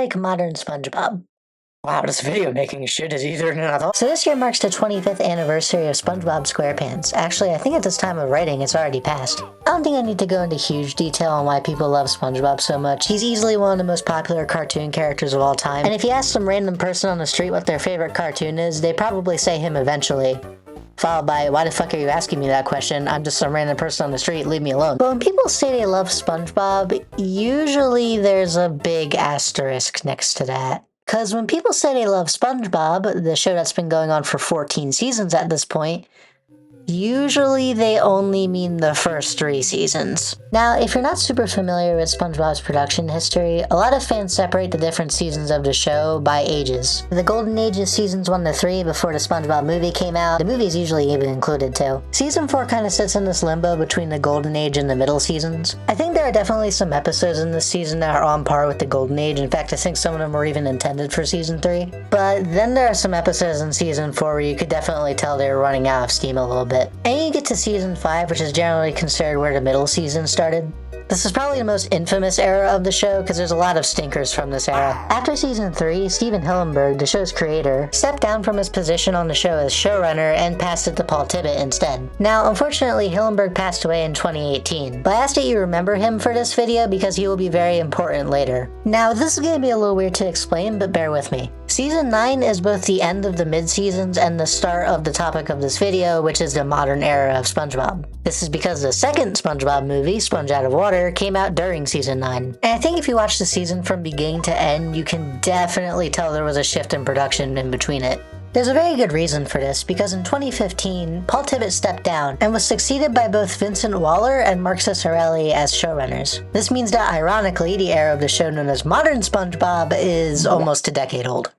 make modern SpongeBob? Wow, this video making shit is easier than I thought. So this year marks the 25th anniversary of SpongeBob SquarePants. Actually, I think at this time of writing, it's already passed. I don't think I need to go into huge detail on why people love SpongeBob so much. He's easily one of the most popular cartoon characters of all time, and if you ask some random person on the street what their favorite cartoon is, they probably say him eventually. Followed by, why the fuck are you asking me that question? I'm just some random person on the street, leave me alone. But when people say they love SpongeBob, usually there's a big asterisk next to that. Because when people say they love SpongeBob, the show that's been going on for 14 seasons at this point, usually they only mean the first 3 seasons. Now, if you're not super familiar with SpongeBob's production history, a lot of fans separate the different seasons of the show by ages. The Golden Age is seasons 1 to 3 before the SpongeBob movie came out. The movie's usually even included too. Season 4 kind of sits in this limbo between the Golden Age and the middle seasons. I think there are definitely some episodes in this season that are on par with the Golden Age. In fact, I think some of them were even intended for season 3. But then there are some episodes in season 4 where you could definitely tell they were running out of steam a little bit. And you get to season 5, which is generally considered where the middle season started. This is probably the most infamous era of the show because there's a lot of stinkers from this era. After season 3, Stephen Hillenburg, the show's creator, stepped down from his position on the show as showrunner and passed it to Paul Tibbitt instead. Now, unfortunately, Hillenburg passed away in 2018, but I asked that you remember him for this video because he will be very important later. Now, this is going to be a little weird to explain, but bear with me. Season 9 is both the end of the mid-seasons and the start of the topic of this video, which is the modern era of SpongeBob. This is because the second SpongeBob movie, Sponge Out of Water, came out during season 9. And I think if you watch the season from beginning to end, you can definitely tell there was a shift in production in between it. There's a very good reason for this, because in 2015, Paul Tibbitt stepped down and was succeeded by both Vincent Waller and Mark Ciccarelli as showrunners. This means that, ironically, the era of the show known as modern SpongeBob is almost a decade old.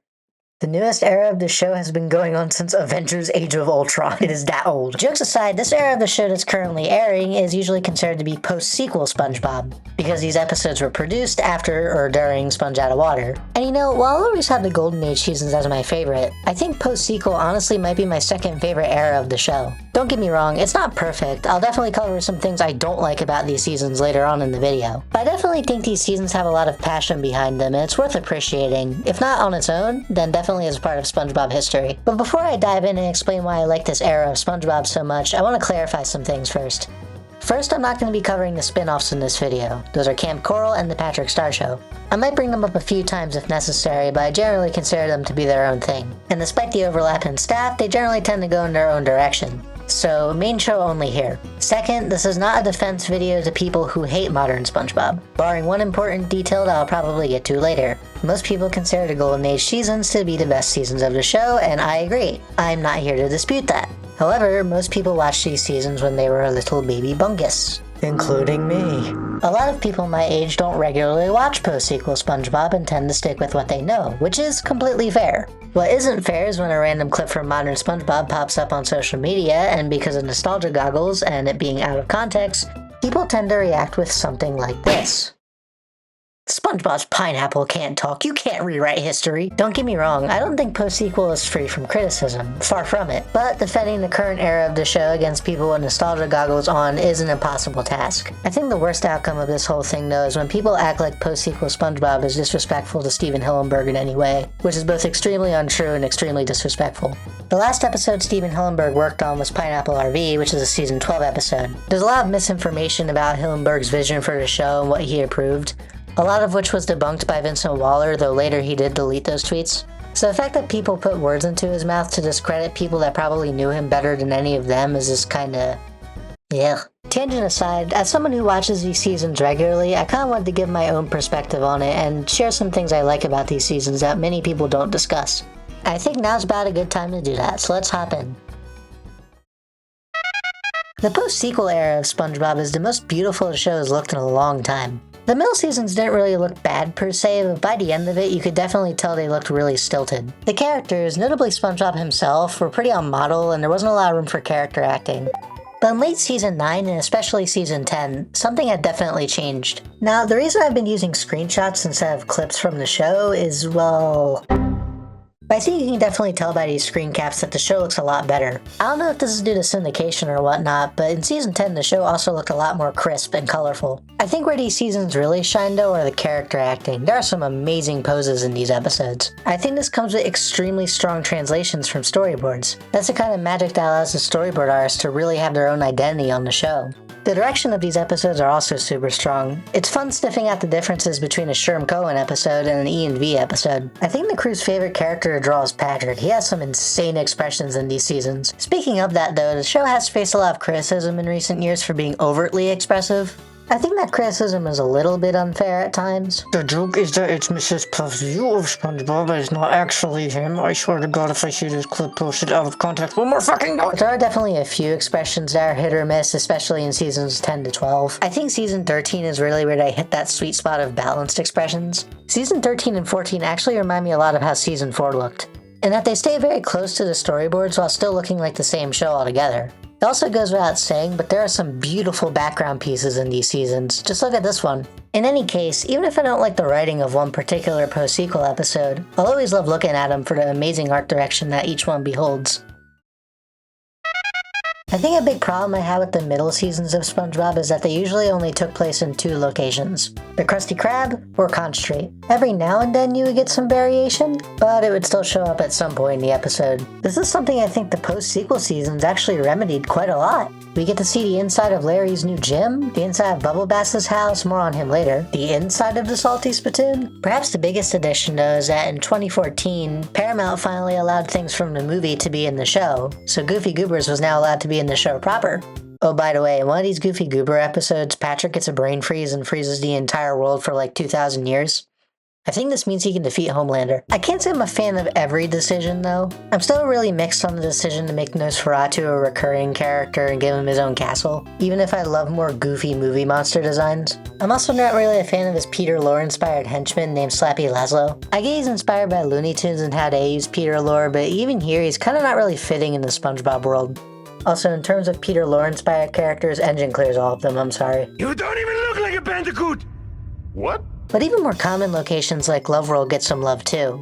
The newest era of the show has been going on since Avengers Age of Ultron. It is that old. Jokes aside, this era of the show that's currently airing is usually considered to be post-sequel SpongeBob, because these episodes were produced after or during Sponge Out of Water. And you know, while I'll always have the Golden Age seasons as my favorite, I think post-sequel honestly might be my second favorite era of the show. Don't get me wrong, it's not perfect. I'll definitely cover some things I don't like about these seasons later on in the video. But I definitely think these seasons have a lot of passion behind them, and it's worth appreciating. If not on its own, then definitely as part of SpongeBob history. But before I dive in and explain why I like this era of SpongeBob so much, I want to clarify some things first. First, I'm not going to be covering the spin-offs in this video. Those are Camp Coral and The Patrick Star Show. I might bring them up a few times if necessary, but I generally consider them to be their own thing. And despite the overlap in staff, they generally tend to go in their own direction. So, main show only here. Second, this is not a defense video to people who hate modern SpongeBob, barring one important detail that I'll probably get to later. Most people consider the Golden Age seasons to be the best seasons of the show, and I agree. I'm not here to dispute that. However, most people watched these seasons when they were a little baby bungus. Including me. A lot of people my age don't regularly watch post-sequel SpongeBob and tend to stick with what they know, which is completely fair. What isn't fair is when a random clip from modern SpongeBob pops up on social media, and because of nostalgia goggles and it being out of context, people tend to react with something like this. SpongeBob's pineapple can't talk, you can't rewrite history. Don't get me wrong, I don't think post-sequel is free from criticism, far from it. But defending the current era of the show against people with nostalgia goggles on is an impossible task. I think the worst outcome of this whole thing though is when people act like post-sequel SpongeBob is disrespectful to Stephen Hillenburg in any way, which is both extremely untrue and extremely disrespectful. The last episode Stephen Hillenburg worked on was Pineapple RV, which is a season 12 episode. There's a lot of misinformation about Hillenburg's vision for the show and what he approved, a lot of which was debunked by Vincent Waller, though later he did delete those tweets. So the fact that people put words into his mouth to discredit people that probably knew him better than any of them is just kinda... yeah. Tangent aside, as someone who watches these seasons regularly, I kinda wanted to give my own perspective on it and share some things I like about these seasons that many people don't discuss. I think now's about a good time to do that, so let's hop in. The post-sequel era of SpongeBob is the most beautiful the show has looked in a long time. The middle seasons didn't really look bad per se, but by the end of it, you could definitely tell they looked really stilted. The characters, notably SpongeBob himself, were pretty on model and there wasn't a lot of room for character acting. But in late season 9 and especially season 10, something had definitely changed. Now, the reason I've been using screenshots instead of clips from the show is, well... But I think you can definitely tell by these screen caps that the show looks a lot better. I don't know if this is due to syndication or whatnot, but in season 10 the show also looked a lot more crisp and colorful. I think where these seasons really shine though are the character acting. There are some amazing poses in these episodes. I think this comes with extremely strong translations from storyboards. That's the kind of magic that allows the storyboard artists to really have their own identity on the show. The direction of these episodes are also super strong. It's fun sniffing out the differences between a Sherm Cohen episode and an E&V episode. I think the crew's favorite character to draw is Patrick. He has some insane expressions in these seasons. Speaking of that though, the show has faced a lot of criticism in recent years for being overtly expressive. I think that criticism is a little bit unfair at times. The joke is that it's Mrs. Puff's view of SpongeBob, it's not actually him. I swear to God, if I see this clip posted out of context one more fucking time. There are definitely a few expressions that are hit or miss, especially in seasons 10 to 12. I think season 13 is really where they hit that sweet spot of balanced expressions. Season 13 and 14 actually remind me a lot of how season 4 looked, and that they stay very close to the storyboards while still looking like the same show altogether. It also goes without saying, but there are some beautiful background pieces in these seasons. Just look at this one. In any case, even if I don't like the writing of one particular post-sequel episode, I'll always love looking at them for the amazing art direction that each one beholds. I think a big problem I have with the middle seasons of SpongeBob is that they usually only took place in 2 locations, the Krusty Krab or Concentrate. Every now and then you would get some variation, but it would still show up at some point in the episode. This is something I think the post-sequel seasons actually remedied quite a lot. We get to see the inside of Larry's new gym, the inside of Bubble Bass's house, more on him later, the inside of the Salty Spittoon. Perhaps the biggest addition though is that in 2014, Paramount finally allowed things from the movie to be in the show, so Goofy Goobers was now allowed to be in the show proper. Oh, by the way, in one of these Goofy Goober episodes, Patrick gets a brain freeze and freezes the entire world for like 2,000 years. I think this means he can defeat Homelander. I can't say I'm a fan of every decision though. I'm still really mixed on the decision to make Nosferatu a recurring character and give him his own castle, even if I love more goofy movie monster designs. I'm also not really a fan of his Peter Lorre-inspired henchman named Slappy Laszlo. I get he's inspired by Looney Tunes and how they use Peter Lorre, but even here he's kinda not really fitting in the SpongeBob world. Also, in terms of Peter Lorre-inspired characters, Engine clears all of them, I'm sorry. You don't even look like a bandicoot! What? But even more common locations like Love World get some love too.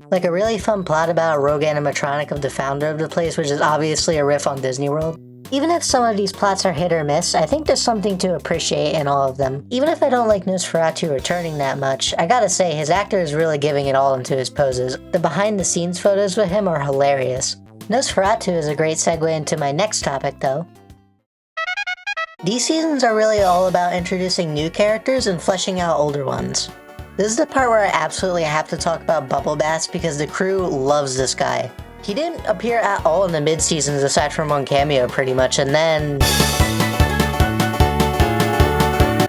Like a really fun plot about a rogue animatronic of the founder of the place, which is obviously a riff on Disney World. Even if some of these plots are hit or miss, I think there's something to appreciate in all of them. Even if I don't like Nosferatu returning that much, I gotta say his actor is really giving it all into his poses. The behind the scenes photos with him are hilarious. Nosferatu is a great segue into my next topic though. These seasons are really all about introducing new characters and fleshing out older ones. This is the part where I absolutely have to talk about Bubble Bass because the crew loves this guy. He didn't appear at all in the mid-seasons aside from one cameo pretty much, and then...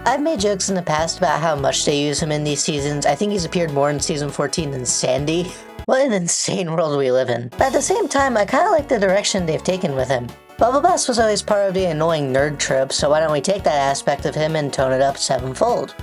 I've made jokes in the past about how much they use him in these seasons. I think he's appeared more in season 14 than Sandy. What an insane world we live in. But at the same time, I kinda like the direction they've taken with him. Bubble Bass was always part of the annoying nerd trope, so why don't we take that aspect of him and tone it up sevenfold?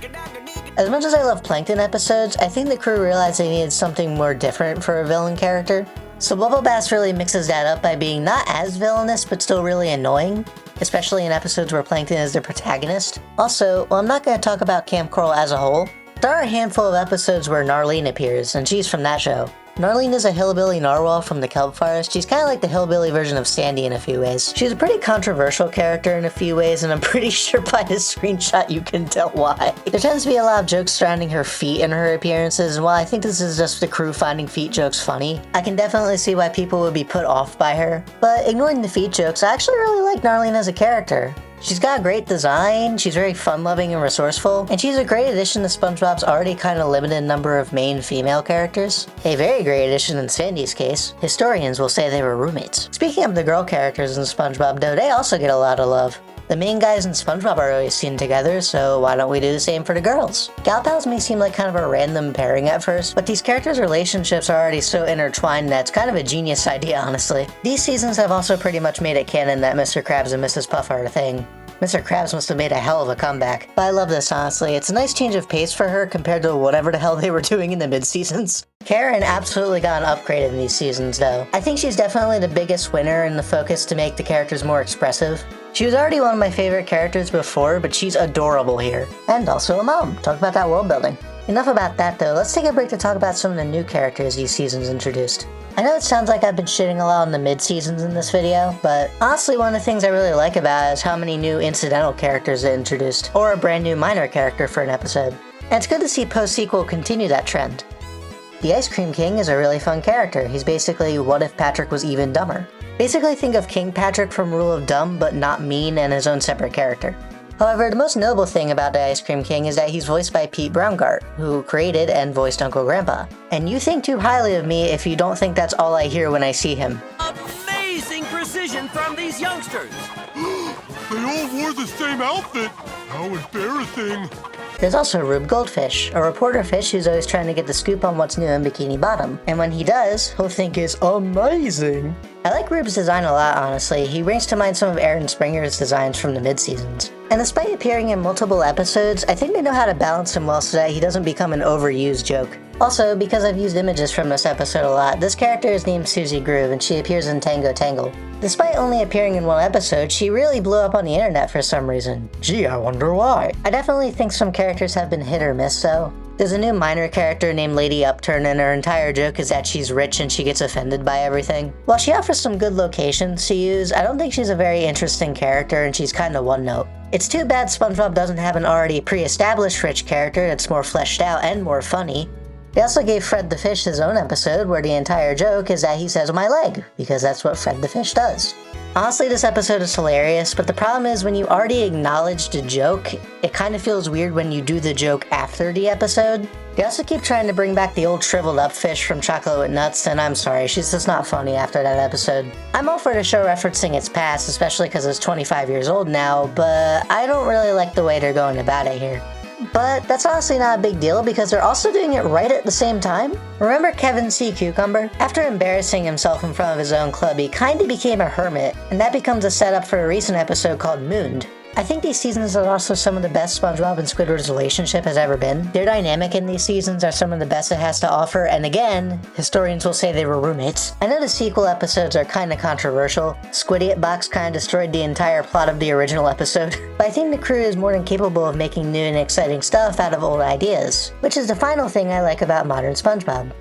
As much as I love Plankton episodes, I think the crew realized they needed something more different for a villain character. So Bubble Bass really mixes that up by being not as villainous, but still really annoying, especially in episodes where Plankton is the protagonist. Also, while I'm not going to talk about Camp Coral as a whole, there are a handful of episodes where Narlene appears, and she's from that show. Narlene is a hillbilly narwhal from the Kelp Forest. She's kind of like the hillbilly version of Sandy in a few ways. She's a pretty controversial character in a few ways, and I'm pretty sure by this screenshot you can tell why. There tends to be a lot of jokes surrounding her feet and her appearances, and while I think this is just the crew finding feet jokes funny, I can definitely see why people would be put off by her. But ignoring the feet jokes, I actually really like Narlene as a character. She's got a great design, she's very fun-loving and resourceful, and she's a great addition to SpongeBob's already kind of limited number of main female characters. A very great addition in Sandy's case. Historians will say they were roommates. Speaking of the girl characters in SpongeBob though, they also get a lot of love. The main guys in SpongeBob are always seen together, so why don't we do the same for the girls? Gal Pals may seem like kind of a random pairing at first, but these characters' relationships are already so intertwined that it's kind of a genius idea, honestly. These seasons have also pretty much made it canon that Mr. Krabs and Mrs. Puff are a thing. Mr. Krabs must have made a hell of a comeback. But I love this, honestly. It's a nice change of pace for her compared to whatever the hell they were doing in the mid-seasons. Karen absolutely got an upgrade in these seasons, though. I think she's definitely the biggest winner in the focus to make the characters more expressive. She was already one of my favorite characters before, but she's adorable here. And also a mom. Talk about that world building. Enough about that though, let's take a break to talk about some of the new characters these seasons introduced. I know it sounds like I've been shitting a lot on the mid-seasons in this video, but honestly one of the things I really like about it is how many new incidental characters it introduced, or a brand new minor character for an episode. And it's good to see post-sequel continue that trend. The Ice Cream King is a really fun character. He's basically what if Patrick was even dumber. Basically think of King Patrick from Rule of Dumb, but not mean and his own separate character. However, the most notable thing about the Ice Cream King is that he's voiced by Pete Braungart, who created and voiced Uncle Grandpa. And you think too highly of me if you don't think that's all I hear when I see him. Amazing precision from these youngsters! They all wore the same outfit! How embarrassing! There's also Rube Goldfish, a reporter fish who's always trying to get the scoop on what's new in Bikini Bottom, and when he does, he'll think it's amazing. I like Rube's design a lot, honestly. He brings to mind some of Aaron Springer's designs from the mid-seasons. And despite appearing in multiple episodes, I think they know how to balance him well so that he doesn't become an overused joke. Also, because I've used images from this episode a lot, this character is named Susie Groove and she appears in Tango Tangle. Despite only appearing in one episode, she really blew up on the internet for some reason. Gee, I wonder why. I definitely think some characters have been hit or miss though. There's a new minor character named Lady Upturn and her entire joke is that she's rich and she gets offended by everything. While she offers some good locations to use, I don't think she's a very interesting character and she's kinda one note. It's too bad SpongeBob doesn't have an already pre-established rich character that's more fleshed out and more funny. They also gave Fred the Fish his own episode where the entire joke is that he says my leg, because that's what Fred the Fish does. Honestly, this episode is hilarious, but the problem is when you already acknowledged a joke, it kind of feels weird when you do the joke after the episode. They also keep trying to bring back the old shriveled up fish from Chocolate with Nuts, and I'm sorry, she's just not funny after that episode. I'm all for the show referencing its past, especially because it's 25 years old now, but I don't really like the way they're going about it here. But that's honestly not a big deal because they're also doing it right at the same time. Remember Kevin C. Cucumber? After embarrassing himself in front of his own club, he kinda became a hermit, and that becomes a setup for a recent episode called Mooned. I think these seasons are also some of the best SpongeBob and Squidward's relationship has ever been. Their dynamic in these seasons are some of the best it has to offer, and again, historians will say they were roommates. I know the sequel episodes are kinda controversial. Squidiot Box kinda destroyed the entire plot of the original episode, but I think the crew is more than capable of making new and exciting stuff out of old ideas, which is the final thing I like about modern SpongeBob.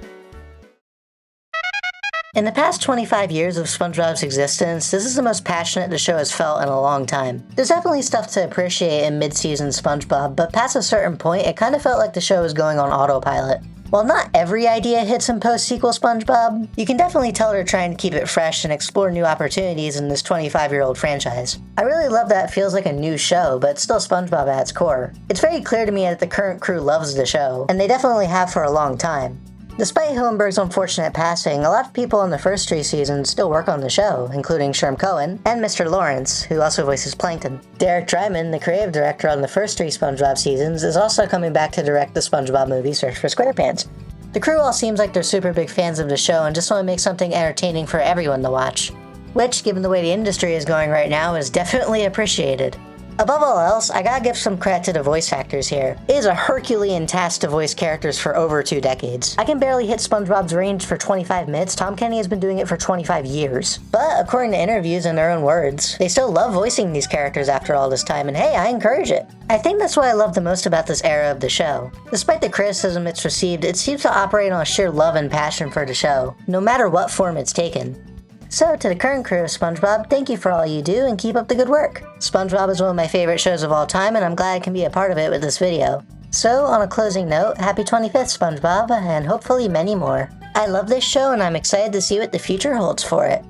In the past 25 years of SpongeBob's existence, this is the most passionate the show has felt in a long time. There's definitely stuff to appreciate in mid-season SpongeBob, but past a certain point, it kind of felt like the show was going on autopilot. While not every idea hits in post-sequel SpongeBob, you can definitely tell they're trying to keep it fresh and explore new opportunities in this 25-year-old franchise. I really love that it feels like a new show, but it's still SpongeBob at its core. It's very clear to me that the current crew loves the show, and they definitely have for a long time. Despite Hillenburg's unfortunate passing, a lot of people in the first 3 seasons still work on the show, including Sherm Cohen and Mr. Lawrence, who also voices Plankton. Derek Drymon, the creative director on the first 3 SpongeBob seasons, is also coming back to direct the SpongeBob movie Search for SquarePants. The crew all seems like they're super big fans of the show and just want to make something entertaining for everyone to watch, which, given the way the industry is going right now, is definitely appreciated. Above all else, I gotta give some credit to the voice actors here. It is a Herculean task to voice characters for over 2 decades. I can barely hit SpongeBob's range for 25 minutes, Tom Kenny has been doing it for 25 years. But according to interviews and their own words, they still love voicing these characters after all this time, and hey, I encourage it. I think that's what I love the most about this era of the show. Despite the criticism it's received, it seems to operate on a sheer love and passion for the show, no matter what form it's taken. So, to the current crew of SpongeBob, thank you for all you do and keep up the good work. SpongeBob is one of my favorite shows of all time and I'm glad I can be a part of it with this video. So, on a closing note, happy 25th SpongeBob, and hopefully many more. I love this show and I'm excited to see what the future holds for it.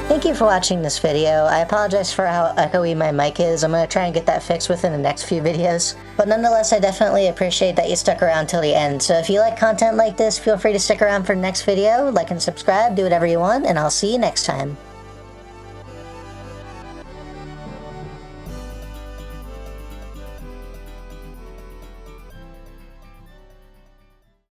Thank you for watching this video. I apologize for how echoey my mic is. I'm going to try and get that fixed within the next few videos. But nonetheless, I definitely appreciate that you stuck around till the end. So if you like content like this, feel free to stick around for the next video, like and subscribe, do whatever you want, and I'll see you next time.